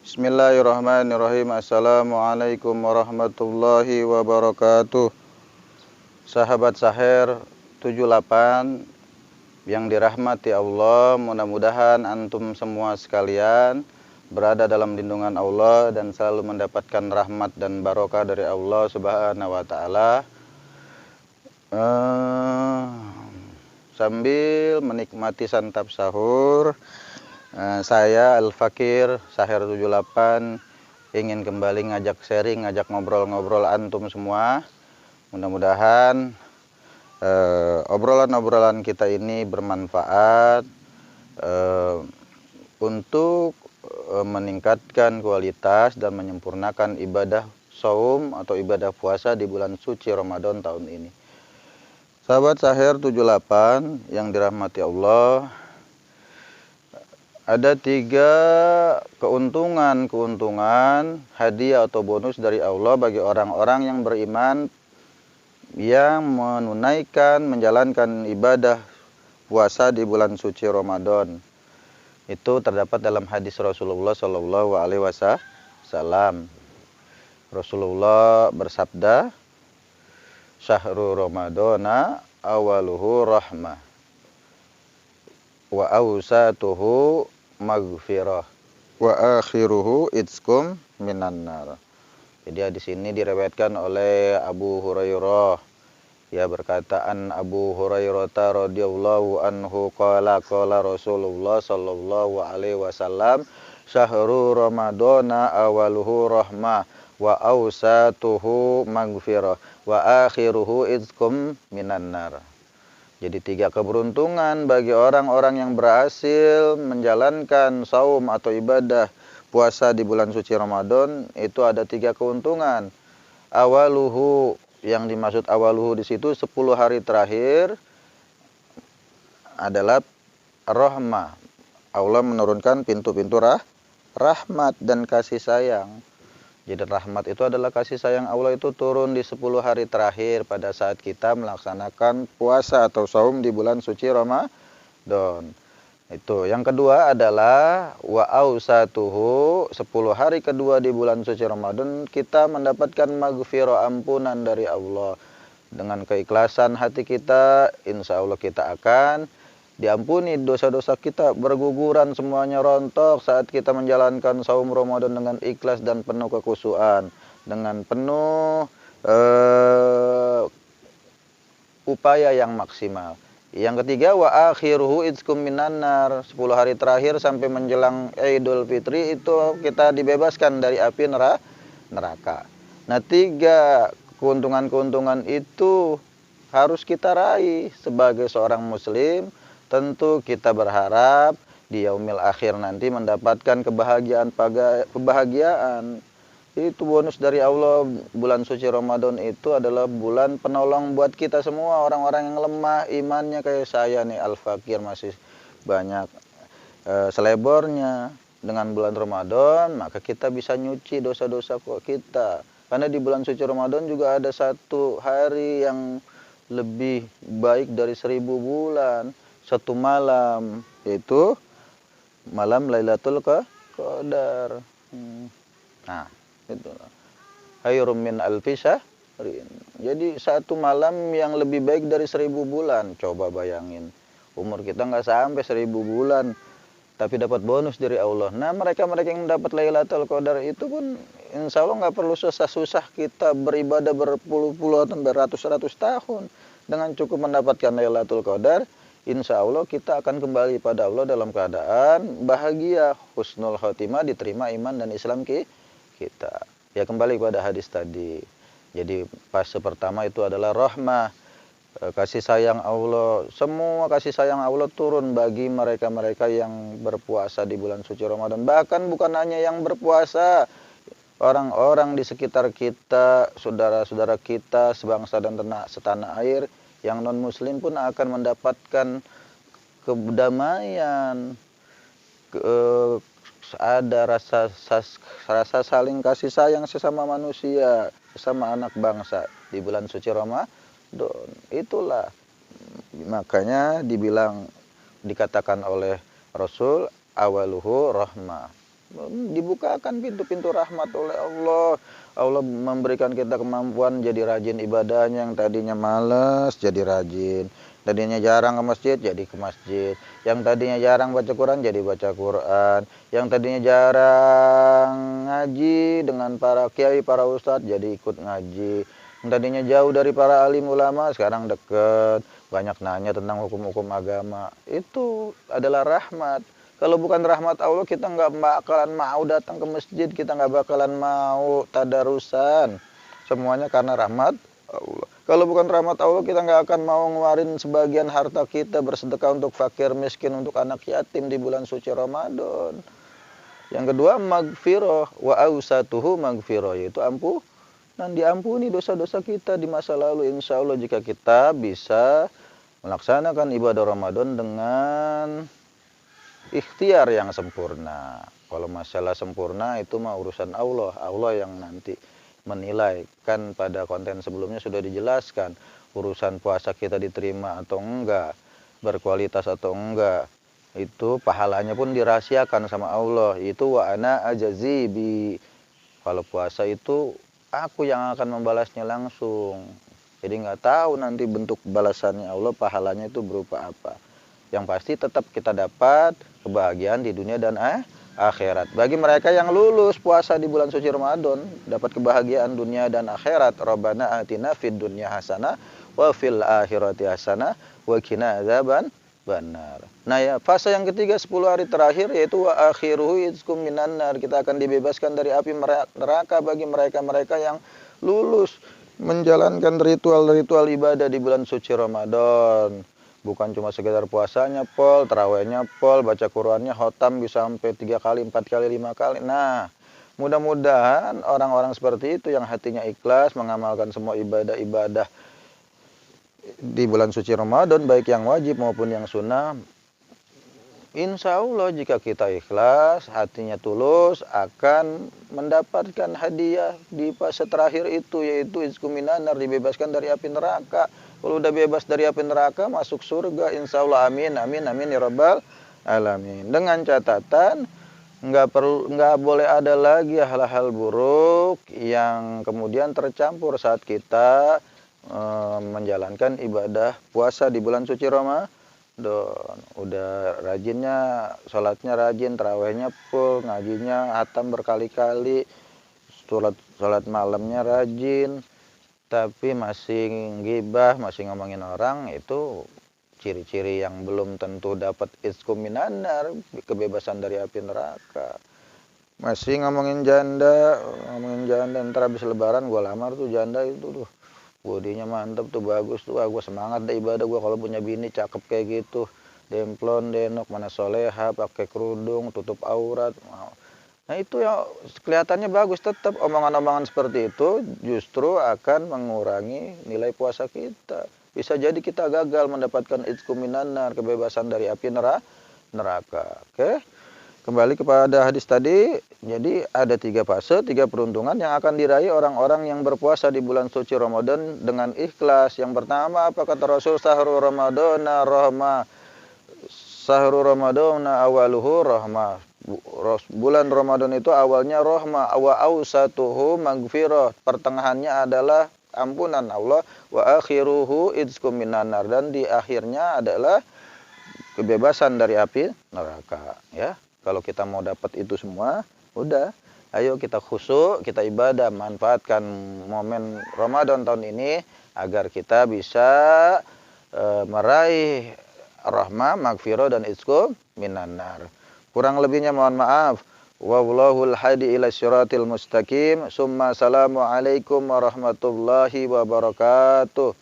Bismillahirrahmanirrahim. Assalamualaikum warahmatullahi wabarakatuh. Sahabat Sahir 78 yang dirahmati Allah, mudah-mudahan antum semua sekalian berada dalam lindungan Allah dan selalu mendapatkan rahmat dan barokah dari Allah Subhanahu wa taala. Sambil menikmati santap sahur, saya Al-Fakir Sahir 78 ingin kembali ngajak sharing, ngajak ngobrol-ngobrol antum semua. Mudah-mudahan obrolan-obrolan kita ini bermanfaat untuk meningkatkan kualitas dan menyempurnakan ibadah shaum atau ibadah puasa di bulan suci Ramadan tahun ini. Sahabat Sahir 78 yang dirahmati Allah, ada 3 keuntungan hadiah atau bonus dari Allah bagi orang-orang yang beriman yang menunaikan, menjalankan ibadah puasa di bulan suci Ramadan. Itu terdapat dalam hadis Rasulullah Shallallahu Alaihi Wasallam. Rasulullah bersabda, "Syahrul Ramadana awaluhu rahmah, wa awsatuhu maghfirah, wa akhiruhu itskum minan nar." Jadi hadis ini diriwayatkan oleh Abu Hurairah. Ya, berkataan Abu Hurairah radhiyallahu anhu qala Rasulullah sallallahu alaihi wasallam, "Syahrul Ramadana awaluhu rahmah wa awsatuhu maghfirah wa akhiruhu itskum minan nar." Jadi 3 keberuntungan bagi orang-orang yang berhasil menjalankan saum atau ibadah puasa di bulan suci Ramadan. Itu ada 3 keuntungan. Awaluhu, yang dimaksud awaluhu di situ 10 hari terakhir adalah rahmah. Allah menurunkan pintu-pintu rahmat dan kasih sayang. Jadi rahmat itu adalah kasih sayang Allah itu turun di 10 hari terakhir pada saat kita melaksanakan puasa atau saum di bulan suci Ramadan. Itu. Yang kedua adalah wa ausatuhu, 10 hari kedua di bulan suci Ramadan kita mendapatkan maghfirah, ampunan dari Allah. Dengan keikhlasan hati kita, insya Allah kita akan diampuni dosa-dosa kita, berguguran semuanya rontok saat kita menjalankan saum Ramadan dengan ikhlas dan penuh kekhusyuan, dengan penuh upaya yang maksimal. Yang ketiga wa akhiruhu itskum minan nar, 10 hari terakhir sampai menjelang Idul Fitri itu kita dibebaskan dari api neraka. Nah, 3 keuntungan-keuntungan itu harus kita raih sebagai seorang muslim. Tentu kita berharap di yaumil akhir nanti mendapatkan kebahagiaan. Itu bonus dari Allah. Bulan suci Ramadan itu adalah bulan penolong buat kita semua, orang-orang yang lemah imannya kayak saya nih Al-Fakir, masih banyak selebornya. Dengan bulan Ramadan maka kita bisa nyuci dosa-dosa kita. Karena di bulan suci Ramadan juga ada 1 hari yang lebih baik dari 1000 bulan. 1 malam, yaitu malam Lailatul Qadar. Nah, itulah. Khairum min alfi syahrin. Jadi 1 malam yang lebih baik dari 1000 bulan. Coba bayangin, umur kita nggak sampai 1000 bulan, tapi dapat bonus dari Allah. Nah, mereka-mereka yang dapat Lailatul Qadar itu pun insya Allah nggak perlu susah-susah kita beribadah berpuluh-puluh atau beratus-ratus tahun. Dengan cukup mendapatkan Lailatul Qadar, insya Allah kita akan kembali pada Allah dalam keadaan bahagia, husnul khotimah, diterima iman dan Islam kita. Ya, kembali pada hadis tadi. Jadi fase pertama itu adalah rahmah, kasih sayang Allah. Semua kasih sayang Allah turun bagi mereka-mereka yang berpuasa di bulan suci Ramadan. Bahkan bukan hanya yang berpuasa, orang-orang di sekitar kita, saudara-saudara kita sebangsa dan setanah air yang non muslim pun akan mendapatkan kedamaian, ada rasa saling kasih sayang sesama manusia, sesama anak bangsa di bulan suci Ramadan. Itulah makanya dikatakan oleh Rasul awaluhu rahmah. dibukakan pintu-pintu rahmat oleh Allah. Allah memberikan kita kemampuan jadi rajin ibadahnya, yang tadinya malas jadi rajin, tadinya jarang ke masjid jadi ke masjid, yang tadinya jarang baca Quran jadi baca Quran, yang tadinya jarang ngaji dengan para kiai, para ustadz jadi ikut ngaji, yang tadinya jauh dari para alim ulama sekarang deket, banyak nanya tentang hukum-hukum agama. Itu adalah rahmat. Kalau bukan rahmat Allah, kita nggak bakalan mau datang ke masjid, kita nggak bakalan mau tadarusan. Semuanya karena rahmat Allah. Kalau bukan rahmat Allah, kita nggak akan mau ngeluarin sebagian harta kita bersedekah untuk fakir miskin, untuk anak yatim di bulan suci Ramadan. Yang kedua, magfirah wa ausatuhu magfirah, yaitu dan diampuni dosa-dosa kita di masa lalu. Insya Allah jika kita bisa melaksanakan ibadah Ramadan dengan ikhtiar yang sempurna. Kalau masalah sempurna itu mah urusan Allah. Allah yang nanti menilai. Kan pada konten sebelumnya sudah dijelaskan. Urusan puasa kita diterima atau enggak, berkualitas atau enggak, itu pahalanya pun dirahasiakan sama Allah. Itu wa ana ajazibi. Kalau puasa itu aku yang akan membalasnya langsung. Jadi nggak tahu nanti bentuk balasannya Allah, pahalanya itu berupa apa. Yang pasti tetap kita dapat kebahagiaan di dunia dan akhirat. Bagi mereka yang lulus puasa di bulan suci Ramadan, dapat kebahagiaan dunia dan akhirat. Rabbana atina fid dunya hasanah wa fil akhirati hasanah wa qina adzaban benar. Nah ya, fase yang ketiga 10 hari terakhir yaitu wa akhiruhu izkum minan nar. Kita akan dibebaskan dari api neraka bagi mereka-mereka yang lulus menjalankan ritual-ritual ibadah di bulan suci Ramadan. Bukan cuma sekedar puasanya pol, tarawehnya pol, baca Qur'annya khotam bisa sampai 3 kali, 4 kali, 5 kali. Nah, mudah-mudahan orang-orang seperti itu yang hatinya ikhlas mengamalkan semua ibadah-ibadah di bulan suci Ramadan, baik yang wajib maupun yang sunnah. Insya Allah jika kita ikhlas, hatinya tulus, akan mendapatkan hadiah di fase terakhir itu, yaitu izkum minan nar, dibebaskan dari api neraka. Kalau udah bebas dari api neraka, masuk surga, insya Allah. Amin, amin, amin ya rabbal alamin. Dengan catatan nggak boleh ada lagi hal-hal buruk yang kemudian tercampur saat kita menjalankan ibadah puasa di bulan suci Ramadan. Udah rajinnya, sholatnya rajin, tarawehnya full, ngajinya hatam berkali-kali, sholat malamnya rajin, tapi masih gibah, masih ngomongin orang, itu ciri-ciri yang belum tentu dapat izkum minan nar, kebebasan dari api neraka. Masih ngomongin janda, ntar habis lebaran gua lamar tuh janda itu tuh, bodinya mantep tuh, bagus tuh, gua semangat deh ibadah gua kalau punya bini cakep kayak gitu, demplon, denok, mana soleha, pakai kerudung, tutup aurat. Nah itu ya kelihatannya bagus, tetap omongan-omongan seperti itu justru akan mengurangi nilai puasa kita. Bisa jadi kita gagal mendapatkan izkum minan nar, kebebasan dari api neraka. Oke. Kembali kepada hadis tadi, jadi ada 3 fase, 3 peruntungan yang akan diraih orang-orang yang berpuasa di bulan suci Ramadan dengan ikhlas. Yang pertama, apa kata Rasul? Sahru Ramadana rahmah. Sahru Ramadana awaluhu rahmah. Bulan Ramadan itu awalnya rahmah, wa ausatuhu magfirah, pertengahannya adalah ampunan Allah, wa akhiruhu izkum minan nar, dan di akhirnya adalah kebebasan dari api neraka. Ya, kalau kita mau dapat itu semua, udah, ayo kita khusyuk, kita ibadah, manfaatkan momen Ramadan tahun ini agar kita bisa meraih rahmah, magfirah, dan izkum minan nar. Kurang lebihnya mohon maaf. Wallahul hadi ila syiratil mustaqim. Summa assalamu alaikum warahmatullahi wabarakatuh.